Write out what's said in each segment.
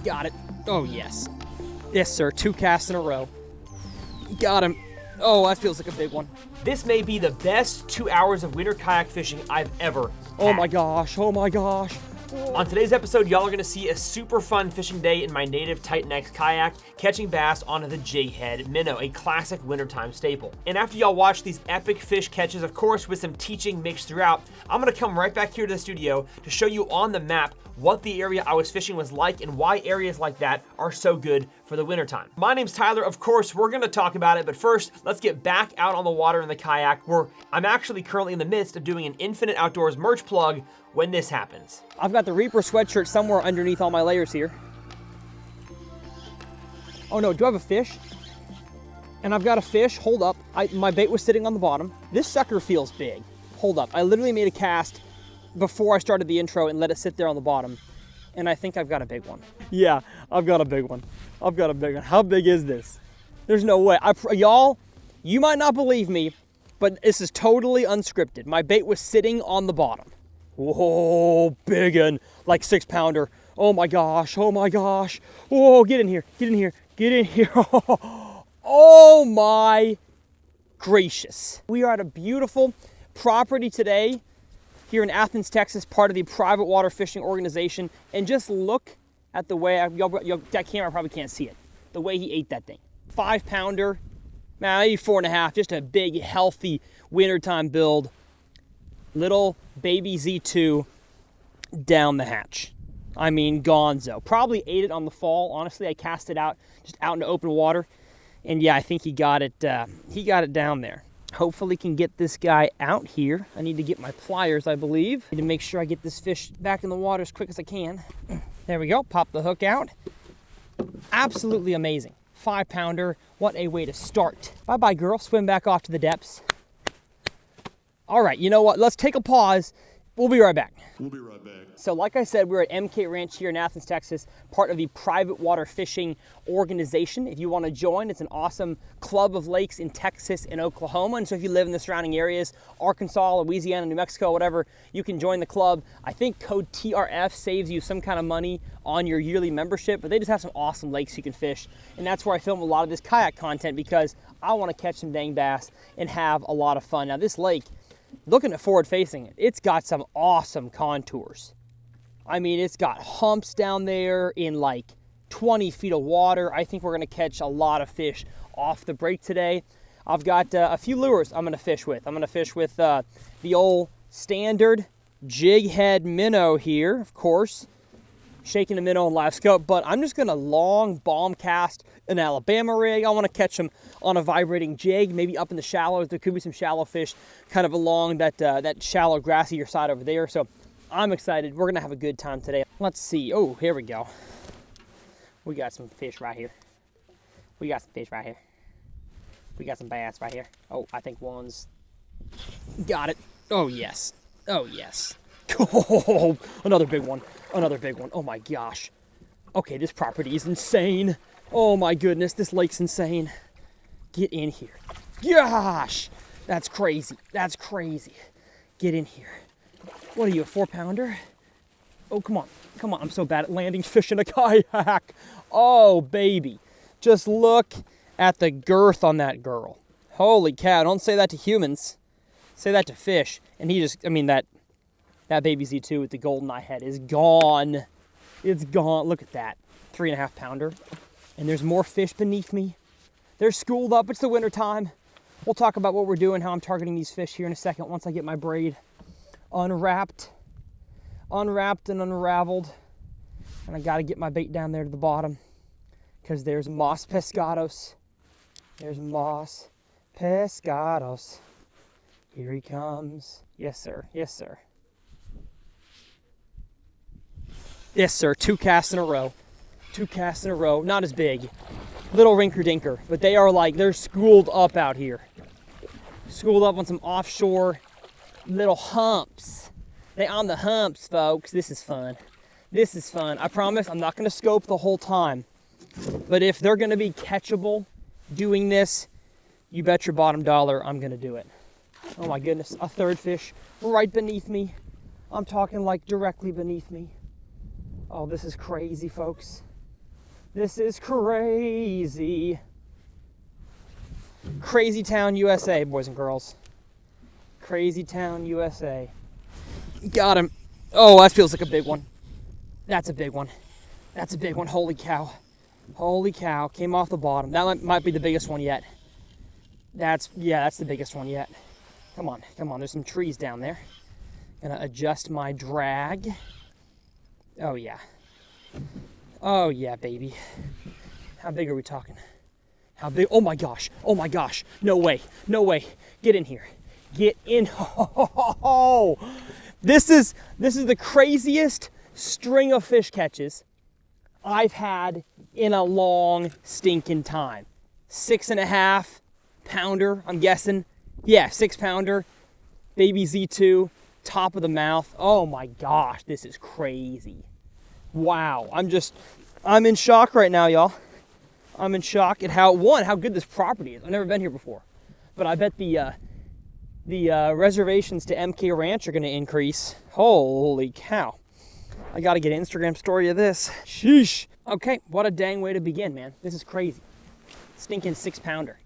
Got it. Oh, yes. Yes, sir. 2 casts in a row. Got him. Oh, that feels like a big one. This may be the best 2 hours of winter kayak fishing I've ever had. Oh my gosh. Oh my gosh. On today's episode, y'all are gonna see a super fun fishing day in my native Titan X kayak, catching bass onto the jighead minnow, a classic wintertime staple. And after y'all watch these epic fish catches, of course with some teaching mixed throughout, I'm gonna come right back here to the studio to show you on the map what the area I was fishing was like and why areas like that are so good for the wintertime. My name's Tyler, of course, we're gonna talk about it, but first, let's get back out on the water in the kayak, where I'm actually currently in the midst of doing an Infinite Outdoors merch plug when this happens. I've got the Reaper sweatshirt somewhere underneath all my layers here. Oh no, do I have a fish? And I've got a fish, hold up. My bait was sitting on the bottom. This sucker feels big. Hold up, I literally made a cast before I started the intro and let it sit there on the bottom. And I think I've got a big one. Yeah, I've got a big one. I've got a big one. How big is this? There's no way. Y'all, you might not believe me, but this is totally unscripted. My bait was sitting on the bottom. Whoa, big one, like 6-pounder. Oh my gosh, oh my gosh. Whoa, get in here, get in here, get in here. Oh my gracious. We are at a beautiful property today here in Athens, Texas, part of the private water fishing organization. And just look at the way, that camera probably can't see it, the way he ate that thing. 5-pounder, maybe 4.5, just a big, healthy wintertime build. Little baby Z2 down the hatch. I mean, gonzo. Probably ate it on the fall. Honestly, I cast it out, just out into open water. And yeah, I think he got it down there. Hopefully can get this guy out here. I need to get my pliers, I believe. Need to make sure I get this fish back in the water as quick as I can. There we go, pop the hook out. Absolutely amazing. 5-pounder, what a way to start. Bye-bye, girl, swim back off to the depths. All right, you know what? Let's take a pause. We'll be right back. We'll be right back. So like I said, we're at MK Ranch here in Athens, Texas, part of the private water fishing organization. If you want to join, it's an awesome club of lakes in Texas and Oklahoma. And so if you live in the surrounding areas, Arkansas, Louisiana, New Mexico, whatever, you can join the club. I think code TRF saves you some kind of money on your yearly membership, but they just have some awesome lakes you can fish. And that's where I film a lot of this kayak content, because I want to catch some dang bass and have a lot of fun. Now this lake, looking at forward facing it, it's got some awesome contours. I mean, it's got humps down there in like 20 feet of water. I think we're gonna catch a lot of fish off the break today. I've got a few lures I'm gonna fish with. I'm gonna fish with the old standard jig head minnow here, of course. Shaking a minnow and live scope, but I'm just gonna long bomb cast an Alabama rig. I wanna catch them on a vibrating jig, maybe up in the shallows. There could be some shallow fish kind of along that shallow grassier side over there. So I'm excited. We're gonna have a good time today. Let's see. Oh, here we go. We got some fish right here. We got some fish right here. We got some bass right here. Oh, I think one's got it. Oh yes. Oh yes. Oh, another big one. Another big one. Oh my gosh. Okay, this property is insane. Oh my goodness, this lake's insane. Get in here. Gosh, that's crazy. That's crazy. Get in here. What are you, a 4-pounder? Oh, come on. Come on, I'm so bad at landing fish in a kayak. Oh, baby. Just look at the girth on that girl. Holy cow, don't say that to humans. Say that to fish. And he just, I mean, that baby Z2 with the golden eye head is gone. It's gone. Look at that. 3.5-pounder. And there's more fish beneath me. They're schooled up. It's the winter time. We'll talk about what we're doing, how I'm targeting these fish here in a second once I get my braid unwrapped and unraveled. And I got to get my bait down there to the bottom, because there's Moss Pescados. There's Moss Pescados. Here he comes. Yes, sir. Yes, sir. Yes, sir. 2 casts in a row. 2 casts in a row. Not as big. Little rinker-dinker. But they are like, they're schooled up out here. Schooled up on some offshore little humps. They on the humps, folks. This is fun. This is fun. I promise I'm not going to scope the whole time. But if they're going to be catchable doing this, you bet your bottom dollar I'm going to do it. Oh my goodness. A third fish right beneath me. I'm talking like directly beneath me. Oh, this is crazy, folks. This is crazy. Crazy Town, USA, boys and girls. Crazy Town, USA. Got him. Oh, that feels like a big one. That's a big one. That's a big one. Holy cow. Holy cow. Came off the bottom. That might be the biggest one yet. That's the biggest one yet. Come on, come on. There's some trees down there. Gonna adjust my drag. Oh, yeah. Oh, yeah, baby. How big are we talking? How big? Oh, my gosh. Oh, my gosh. No way. No way. Get in here. Get in. Oh, this is the craziest string of fish catches I've had in a long stinking time. 6.5 pounder, I'm guessing. Yeah, 6 pounder. Baby Z2, top of the mouth. Oh my gosh, this is crazy. Wow, I'm in shock right now, y'all. I'm in shock at how good this property is. I've never been here before, but I bet the reservations to MK Ranch are going to increase. Holy cow. I got to get an Instagram story of this. Sheesh. Okay, what a dang way to begin, man. This is crazy. Stinking 6 pounder.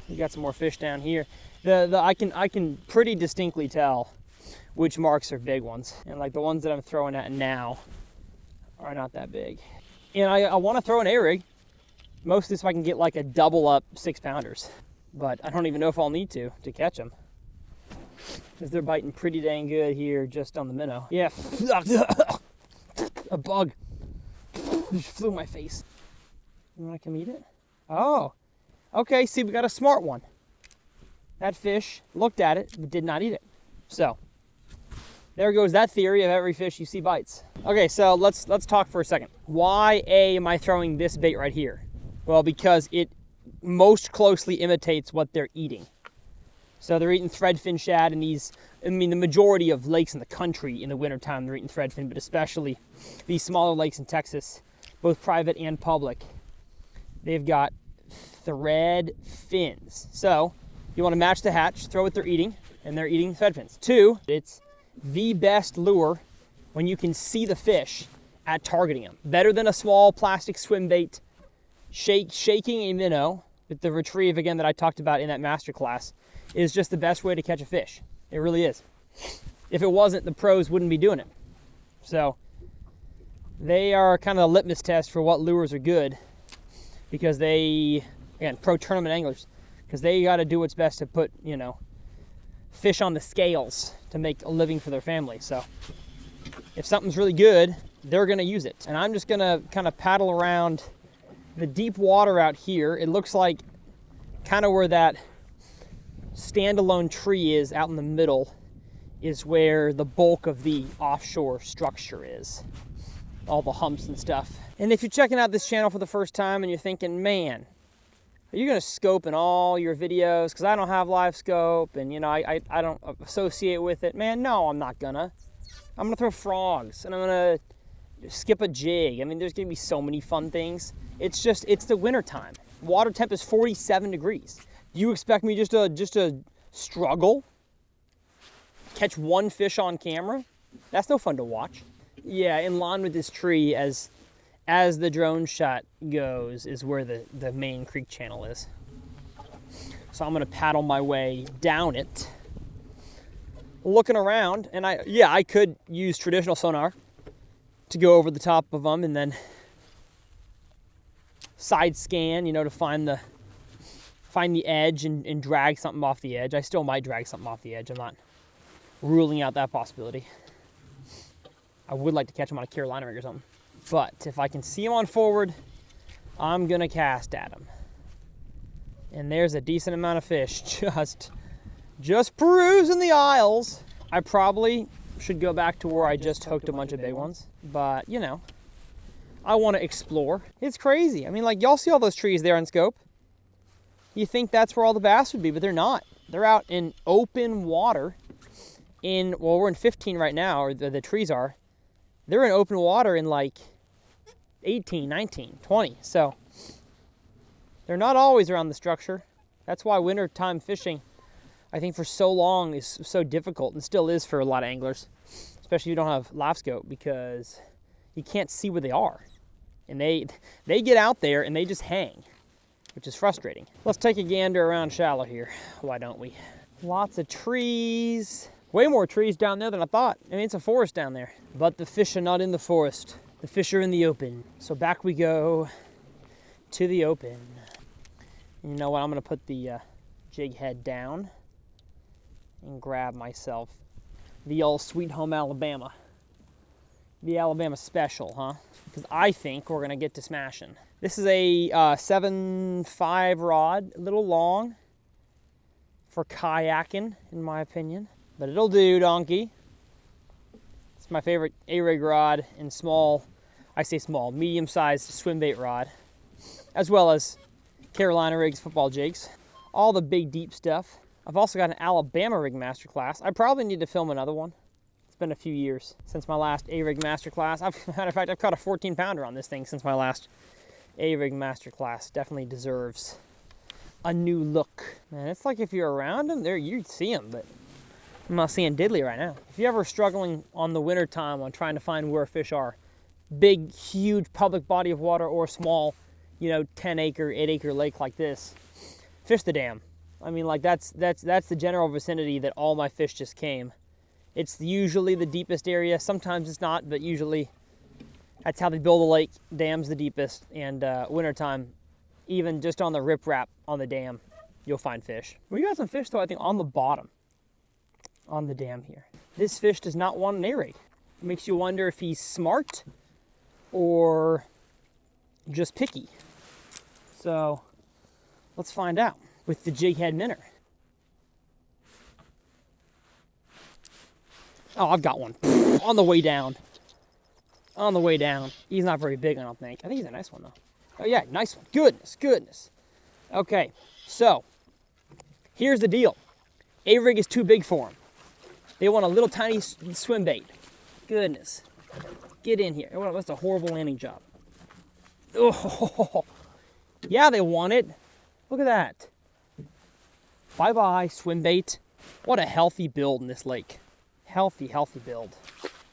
We got some more fish down here. I can pretty distinctly tell which marks are big ones. And like the ones that I'm throwing at now are not that big. And I want to throw an A-rig. Mostly so I can get like a double up 6 pounders. But I don't even know if I'll need to catch them. Because they're biting pretty dang good here just on the minnow. Yeah. A bug. Just flew in my face. You want to come eat it? Oh. Okay, see, we got a smart one. That fish looked at it, but did not eat it. So, there goes that theory of every fish you see bites. Okay, so let's talk for a second. Why am I throwing this bait right here? Well, because it most closely imitates what they're eating. So they're eating threadfin shad in these, the majority of lakes in the country in the wintertime, they're eating threadfin, but especially these smaller lakes in Texas, both private and public, they've got thread fins. So you want to match the hatch, throw what they're eating, and they're eating threadfins. 2, it's the best lure when you can see the fish at targeting them. Better than a small plastic swim bait, shaking a minnow with the retrieve, again, that I talked about in that masterclass, is just the best way to catch a fish. It really is. If it wasn't, the pros wouldn't be doing it. So they are kind of a litmus test for what lures are good, because they, again, pro tournament anglers, because they got to do what's best to put, fish on the scales to make a living for their family. So if something's really good, they're going to use it. And I'm just going to kind of paddle around the deep water out here. It looks like kind of where that standalone tree is out in the middle is where the bulk of the offshore structure is. All the humps and stuff. And if you're checking out this channel for the first time and you're thinking, man, are you gonna scope in all your videos? Because I don't have live scope and I don't associate with it. Man, no, I'm not gonna. I'm gonna throw frogs and I'm gonna skip a jig. There's gonna be so many fun things. It's the winter time. Water temp is 47 degrees. Do you expect me just to struggle? Catch one fish on camera? That's no fun to watch. Yeah, in line with this tree as the drone shot goes is where the main creek channel is. So I'm gonna paddle my way down it, looking around, and I could use traditional sonar to go over the top of them and then side scan, to find the edge and drag something off the edge. I still might drag something off the edge. I'm not ruling out that possibility. I would like to catch them on a Carolina rig or something. But if I can see them on forward, I'm gonna cast at them. And there's a decent amount of fish just perusing the aisles. I probably should go back to where I just hooked a bunch of big ones. But, I want to explore. It's crazy. Y'all see all those trees there on scope? You think that's where all the bass would be, but they're not. They're out in open water we're in 15 right now, or the trees are. They're in open water in 18, 19, 20. So they're not always around the structure. That's why wintertime fishing, I think, for so long is so difficult, and still is for a lot of anglers, especially if you don't have live scope, because you can't see where they are. And they get out there and they just hang, which is frustrating. Let's take a gander around shallow here. Why don't we? Lots of trees. Way more trees down there than I thought. I mean, it's a forest down there. But the fish are not in the forest. The fish are in the open. So back we go to the open. You know what? I'm going to put the jig head down and grab myself the old Sweet Home Alabama. The Alabama Special, huh? Because I think we're going to get to smashing. This is a 7.5 rod, a little long for kayaking, in my opinion. But it'll do, donkey. It's my favorite A-rig rod and small, I say small, medium-sized swim bait rod, as well as Carolina rigs, football jigs, all the big deep stuff. I've also got an Alabama rig masterclass. I probably need to film another one. It's been a few years since my last A-rig masterclass. Matter of fact, I've caught a 14-pounder on this thing since my last A-rig masterclass. Definitely deserves a new look. Man, it's like if you're around them, there you'd see them, but I'm not seeing diddly right now. If you're ever struggling on the winter time on trying to find where fish are, big, huge public body of water or small, 10-acre, 8-acre lake like this, fish the dam. I mean, like that's the general vicinity that all my fish just came. It's usually the deepest area. Sometimes it's not, but usually that's how they build a lake. Dam's the deepest, and wintertime, even just on the riprap on the dam, you'll find fish. We got some fish though, I think, on the bottom, on the dam here. This fish does not want an A-rig. It makes you wonder if he's smart or just picky. So let's find out with the jig head minnow. Oh, I've got one on the way down. On the way down. He's not very big, I don't think. I think he's a nice one though. Oh yeah, nice one. Goodness, goodness. Okay, so here's the deal. A-rig is too big for him. They want a little tiny swim bait. Goodness. Get in here. Oh, that's a horrible landing job. Oh, yeah, they want it. Look at that. Bye-bye, swim bait. What a healthy build in this lake. Healthy, healthy build.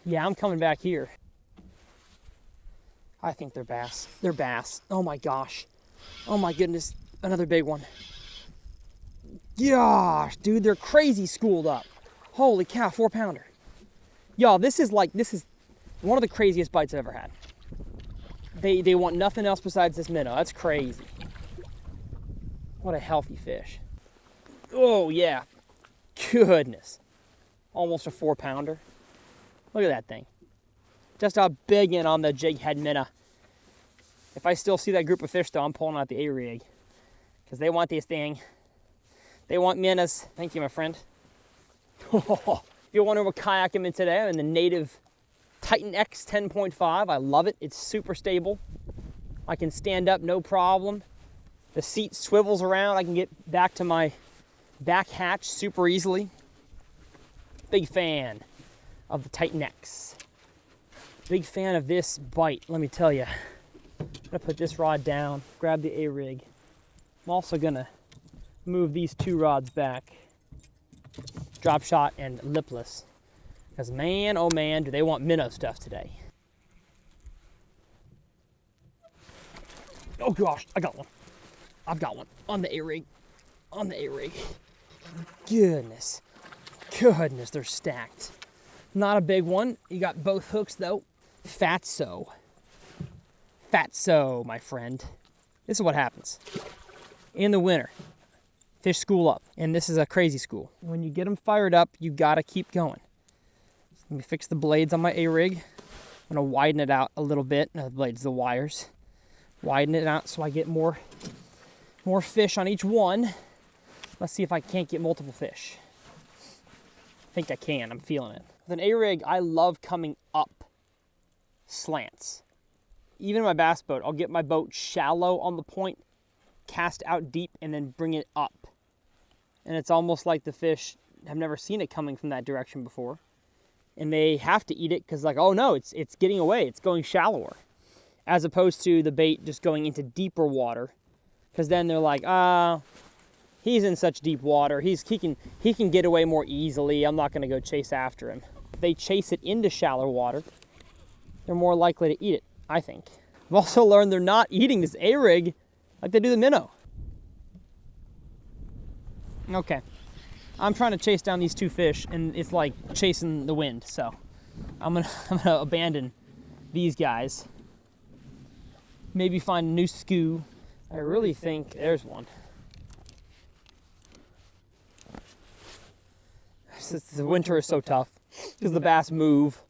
Yeah, I'm coming back here. I think they're bass. They're bass. Oh my gosh. Oh my goodness. Another big one. Gosh, dude, they're crazy schooled up. Holy cow, 4-pounder. Y'all, this is one of the craziest bites I've ever had. They want nothing else besides this minnow. That's crazy. What a healthy fish. Oh yeah. Goodness. Almost a 4-pounder. Look at that thing. Just a big one on the jig head minnow. If I still see that group of fish though, I'm pulling out the A-rig. Because they want this thing. They want minnows. Thank you, my friend. If you're wondering what kayak I'm in today, I'm in the native Titan X 10.5. I love it. It's super stable. I can stand up, no problem. The seat swivels around. I can get back to my back hatch super easily. Big fan of the Titan X. Big fan of this bite, let me tell you. I'm gonna put this rod down, grab the A-rig. I'm also gonna move these 2 rods back. Drop shot and lipless. Because man, oh man, do they want minnow stuff today. Oh gosh, I got one. I've got one on the A-rig. On the A-rig. Goodness. Goodness, they're stacked. Not a big one. You got both hooks though. Fatso. Fatso, my friend. This is what happens. In the winter, fish school up. And this is a crazy school. When you get them fired up, you gotta keep going. Let me fix the blades on my A-rig. I'm gonna widen it out a little bit. No, the blades, the wires. Widen it out so I get more fish on each one. Let's see if I can't get multiple fish. I think I can, I'm feeling it. With an A-rig, I love coming up slants. Even in my bass boat, I'll get my boat shallow on the point, cast out deep, and then bring it up. And it's almost like the fish have never seen it coming from that direction before. And they have to eat it because like, oh no, it's getting away, it's going shallower. As opposed to the bait just going into deeper water. Because then they're like, he's in such deep water, he can get away more easily, I'm not gonna go chase after him. If they chase it into shallow water, they're more likely to eat it, I think. I've also learned they're not eating this A-rig like they do the minnow. Okay, I'm trying to chase down these two fish, and it's like chasing the wind, so I'm gonna abandon these guys. Maybe find a new skew. I really think there's one. The winter is so tough because the bass move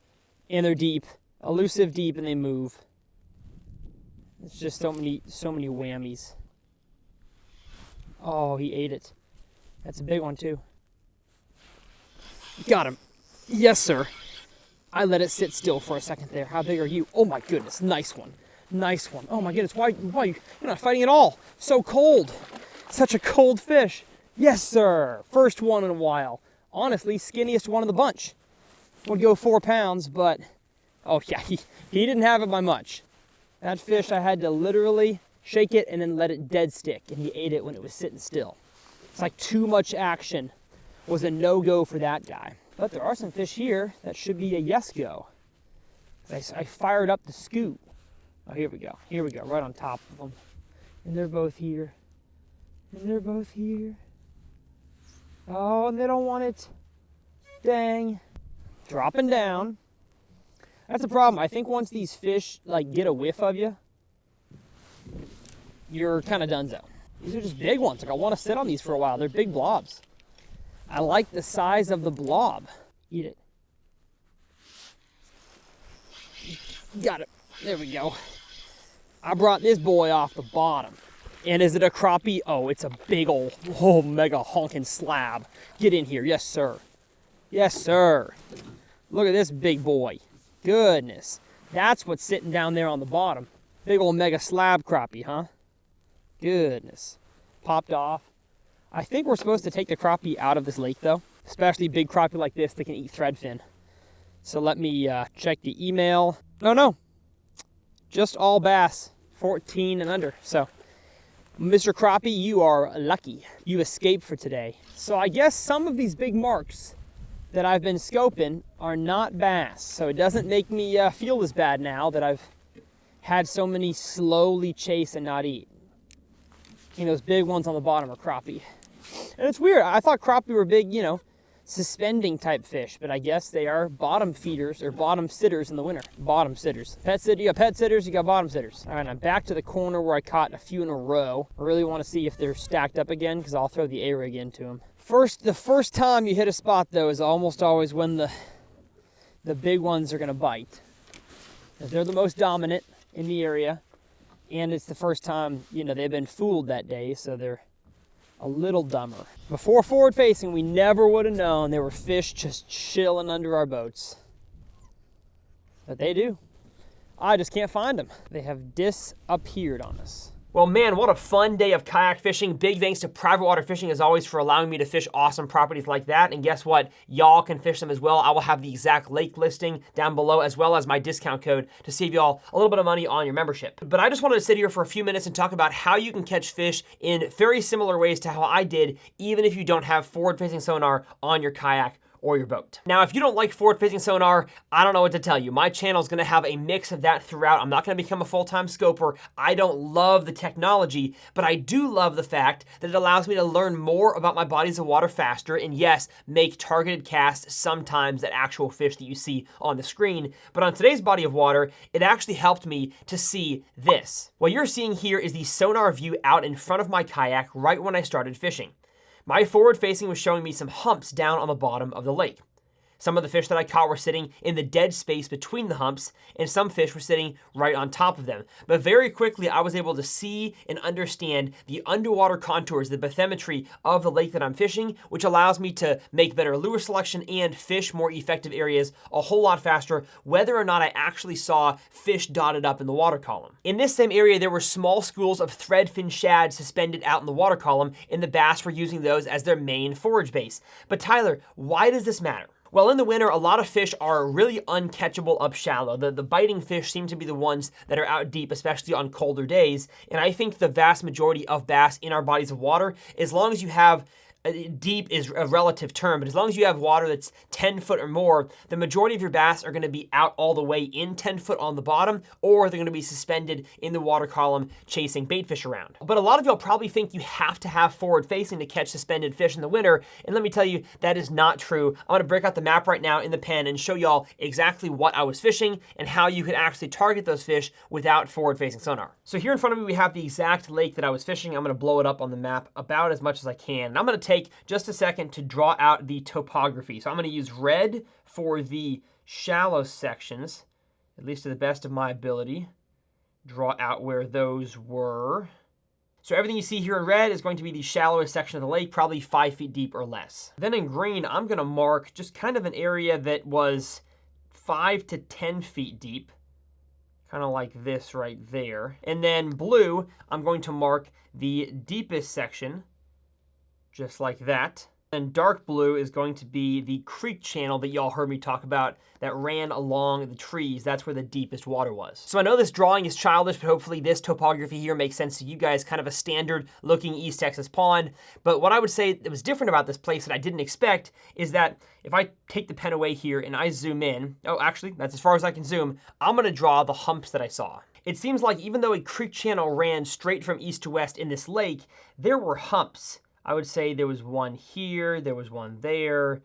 and they're deep, elusive deep, and they move. It's just so many whammies. Oh, he ate it. That's a big one too. Got him. Yes, sir. I let it sit still for a second there. How big are you? Oh my goodness, nice one. Nice one. Oh my goodness, why you're not fighting at all? So cold. Such a cold fish. Yes, sir. First one in a while. Honestly, skinniest one of the bunch. Would go 4 pounds, but oh yeah, he didn't have it by much. That fish, I had to literally shake it and then let it dead stick, and he ate it when it was sitting still. It's like too much action was a no-go for that guy. But there are some fish here that should be a yes-go. I fired up the scoop. Oh, here we go. Here we go, right on top of them. And they're both here. And they're both here. Oh, and they don't want it. Dang. Dropping down. That's the problem. I think once these fish like get a whiff of you, you're kind of donezo. These are just big ones. Like I want to sit on these for a while. They're big blobs. I like the size of the blob. Eat it. Got it. There we go. I brought this boy off the bottom. And is it a crappie? Oh, it's a big old, mega honking slab. Get in here. Yes, sir. Yes, sir. Look at this big boy. Goodness. That's what's sitting down there on the bottom. Big old mega slab crappie, huh? Goodness. Popped off. I think we're supposed to take the crappie out of this lake, though. Especially big crappie like this that can eat threadfin. So let me check the email. No. Just all bass, 14 and under. So, Mr. Crappie, you are lucky. You escaped for today. So I guess some of these big marks that I've been scoping are not bass. So it doesn't make me feel as bad now that I've had so many slowly chase and not eat. You know, those big ones on the bottom are crappie. And it's weird. I thought crappie were big, suspending type fish, but I guess they are bottom feeders or bottom sitters in the winter. Bottom sitters. You got pet sitters, you got bottom sitters. All right, I'm back to the corner where I caught a few in a row. I really want to see if they're stacked up again because I'll throw the A-rig into them. The first time you hit a spot though is almost always when the big ones are going to bite. They're the most dominant in the area, and it's the first time, they've been fooled that day, so they're a little dumber. Before forward facing, we never would have known there were fish just chilling under our boats. But they do. I just can't find them. They have disappeared on us. Well, man, what a fun day of kayak fishing. Big thanks to Private Water Fishing, as always, for allowing me to fish awesome properties like that. And guess what? Y'all can fish them as well. I will have the exact lake listing down below, as well as my discount code to save y'all a little bit of money on your membership. But I just wanted to sit here for a few minutes and talk about how you can catch fish in very similar ways to how I did, even if you don't have forward-facing sonar on your kayak or your boat. Now, if you don't like forward-facing sonar, I don't know what to tell you. My channel is gonna have a mix of that throughout. I'm not gonna become a full-time scoper. I don't love the technology, but I do love the fact that it allows me to learn more about my bodies of water faster, and yes, make targeted casts sometimes at actual fish that you see on the screen. But on today's body of water, it actually helped me to see this. What you're seeing here is the sonar view out in front of my kayak right when I started fishing. My forward facing was showing me some humps down on the bottom of the lake. Some of the fish that I caught were sitting in the dead space between the humps, and some fish were sitting right on top of them. But very quickly, I was able to see and understand the underwater contours, the bathymetry of the lake that I'm fishing, which allows me to make better lure selection and fish more effective areas a whole lot faster, whether or not I actually saw fish dotted up in the water column. In this same area, there were small schools of threadfin shad suspended out in the water column, and the bass were using those as their main forage base. But Tyler, why does this matter? Well, in the winter, a lot of fish are really uncatchable up shallow. The biting fish seem to be the ones that are out deep, especially on colder days. And I think the vast majority of bass in our bodies of water, as long as you have deep is a relative term, but as long as you have water that's 10 foot or more, the majority of your bass are going to be out all the way in 10 foot on the bottom, or they're going to be suspended in the water column chasing bait fish around. But a lot of y'all probably think you have to have forward facing to catch suspended fish in the winter, and let me tell you, that is not true. I'm going to break out the map right now in the pen and show y'all exactly what I was fishing and how you could actually target those fish without forward facing sonar. So here in front of me, we have the exact lake that I was fishing. I'm going to blow it up on the map about as much as I can. And I'm going to take just a second to draw out the topography. So I'm going to use red for the shallow sections, at least to the best of my ability. Draw out where those were. So everything you see here in red is going to be the shallowest section of the lake, probably 5 feet deep or less. Then in green, I'm going to mark just kind of an area that was 5 to 10 feet deep, kind of like this right there. And then blue, I'm going to mark the deepest section, just like that. And dark blue is going to be the creek channel that y'all heard me talk about that ran along the trees. That's where the deepest water was. So I know this drawing is childish, but hopefully this topography here makes sense to you guys, kind of a standard looking East Texas pond. But what I would say that was different about this place that I didn't expect is that if I take the pen away here and I zoom in, oh, actually, that's as far as I can zoom, I'm gonna draw the humps that I saw. It seems like even though a creek channel ran straight from east to west in this lake, there were humps. I would say there was one here, there was one there,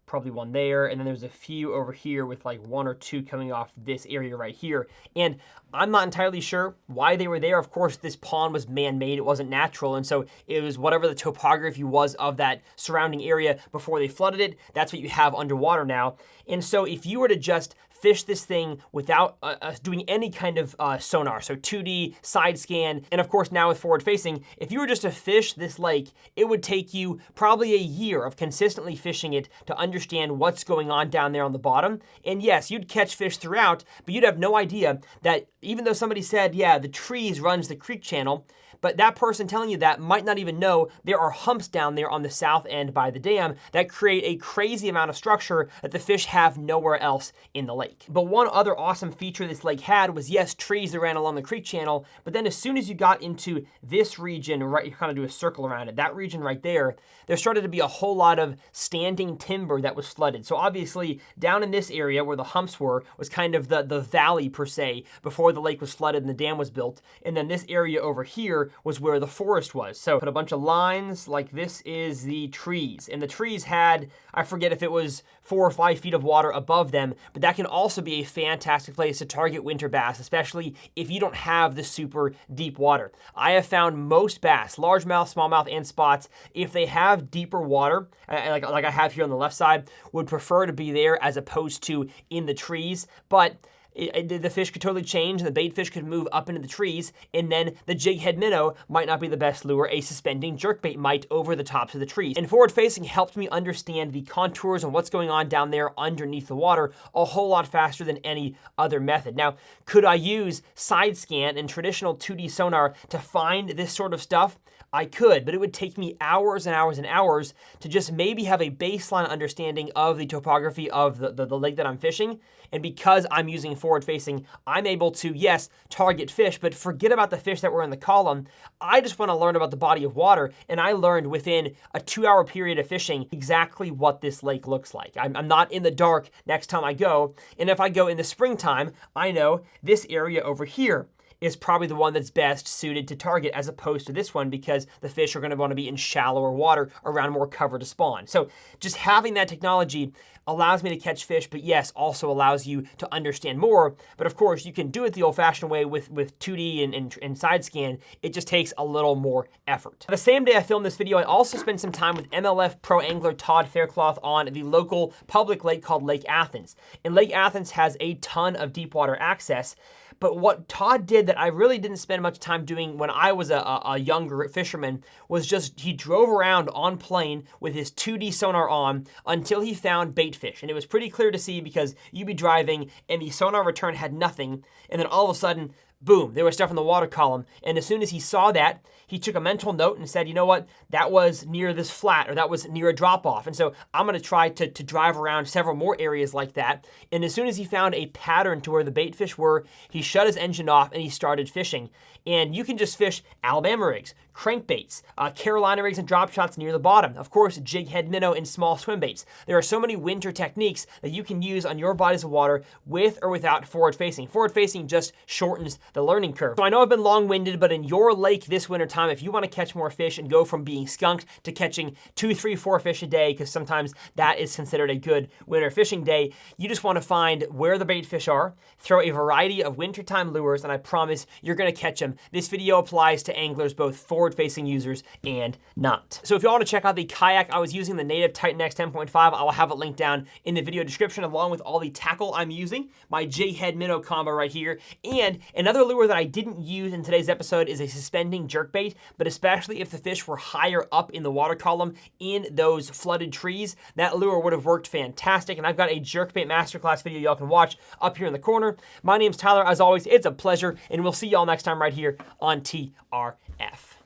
probably one there, and then there's a few over here with like 1 or 2 coming off this area right here. And I'm not entirely sure why they were there. Of course, this pond was man-made, it wasn't natural, and so it was whatever the topography was of that surrounding area before they flooded it. That's what you have underwater now. And so if you were to just fish this thing without doing any kind of sonar, so 2D, side scan, and of course now with forward facing, if you were just to fish this lake, it would take you probably a year of consistently fishing it to understand what's going on down there on the bottom. And yes, you'd catch fish throughout, but you'd have no idea that even though somebody said, yeah, the trees runs the creek channel, but that person telling you that might not even know there are humps down there on the south end by the dam that create a crazy amount of structure that the fish have nowhere else in the lake. But one other awesome feature this lake had was, yes, trees that ran along the creek channel, but then as soon as you got into this region, right, you kind of do a circle around it, that region right there, there started to be a whole lot of standing timber that was flooded. So obviously down in this area where the humps were was kind of the valley per se before the lake was flooded and the dam was built. And then this area over here was where the forest was. So put a bunch of lines, like this is the trees. And the trees had, I forget if it was 4 or 5 feet of water above them, but that can also be a fantastic place to target winter bass, especially if you don't have the super deep water. I have found most bass, largemouth, smallmouth, and spots, if they have deeper water, like I have here on the left side, would prefer to be there as opposed to in the trees. But the fish could totally change, and the bait fish could move up into the trees, and then the jig head minnow might not be the best lure. A suspending jerkbait might over the tops of the trees. And forward facing helped me understand the contours and what's going on down there underneath the water a whole lot faster than any other method. Now, could I use side scan and traditional 2D sonar to find this sort of stuff? I could, but it would take me hours and hours and hours to just maybe have a baseline understanding of the topography of the lake that I'm fishing. And because I'm using forward facing, I'm able to, yes, target fish, but forget about the fish that were in the column. I just want to learn about the body of water, and I learned within a 2-hour period of fishing exactly what this lake looks like. I'm not in the dark next time I go, and if I go in the springtime, I know this area over here is probably the one that's best suited to target as opposed to this one, because the fish are going to want to be in shallower water around more cover to spawn. So just having that technology allows me to catch fish, but yes, also allows you to understand more. But of course, you can do it the old-fashioned way with 2D and side scan. It just takes a little more effort. The same day I filmed this video, I also spent some time with MLF pro angler Todd Faircloth on the local public lake called Lake Athens. And Lake Athens has a ton of deep water access. But what Todd did that I really didn't spend much time doing when I was a younger fisherman was just he drove around on plane with his 2D sonar on until he found bait fish. And it was pretty clear to see because you'd be driving and the sonar return had nothing. And then all of a sudden, boom, there was stuff in the water column. And as soon as he saw that, he took a mental note and said, you know what, that was near this flat, or that was near a drop off. And so I'm gonna try to drive around several more areas like that. And as soon as he found a pattern to where the bait fish were, he shut his engine off and he started fishing. And you can just fish Alabama rigs, crankbaits, Carolina rigs and drop shots near the bottom. Of course, jig head minnow and small swim baits. There are so many winter techniques that you can use on your bodies of water with or without forward facing. Forward facing just shortens the learning curve. So I know I've been long-winded, but in your lake this winter time, if you want to catch more fish and go from being skunked to catching 2, 3, 4 fish a day, because sometimes that is considered a good winter fishing day, you just want to find where the bait fish are, throw a variety of wintertime lures, and I promise you're going to catch them. This video applies to anglers, both forward-facing users and not. So if you want to check out the kayak I was using, the Native Titan X 10.5, I will have it linked down in the video description, along with all the tackle I'm using, my jig head minnow combo right here. And another lure that I didn't use in today's episode is a suspending jerkbait, but especially if the fish were higher up in the water column in those flooded trees, that lure would have worked fantastic. And I've got a jerkbait masterclass video y'all can watch up here in the corner. My name's Tyler. As always, it's a pleasure, and we'll see y'all next time right here on TRF.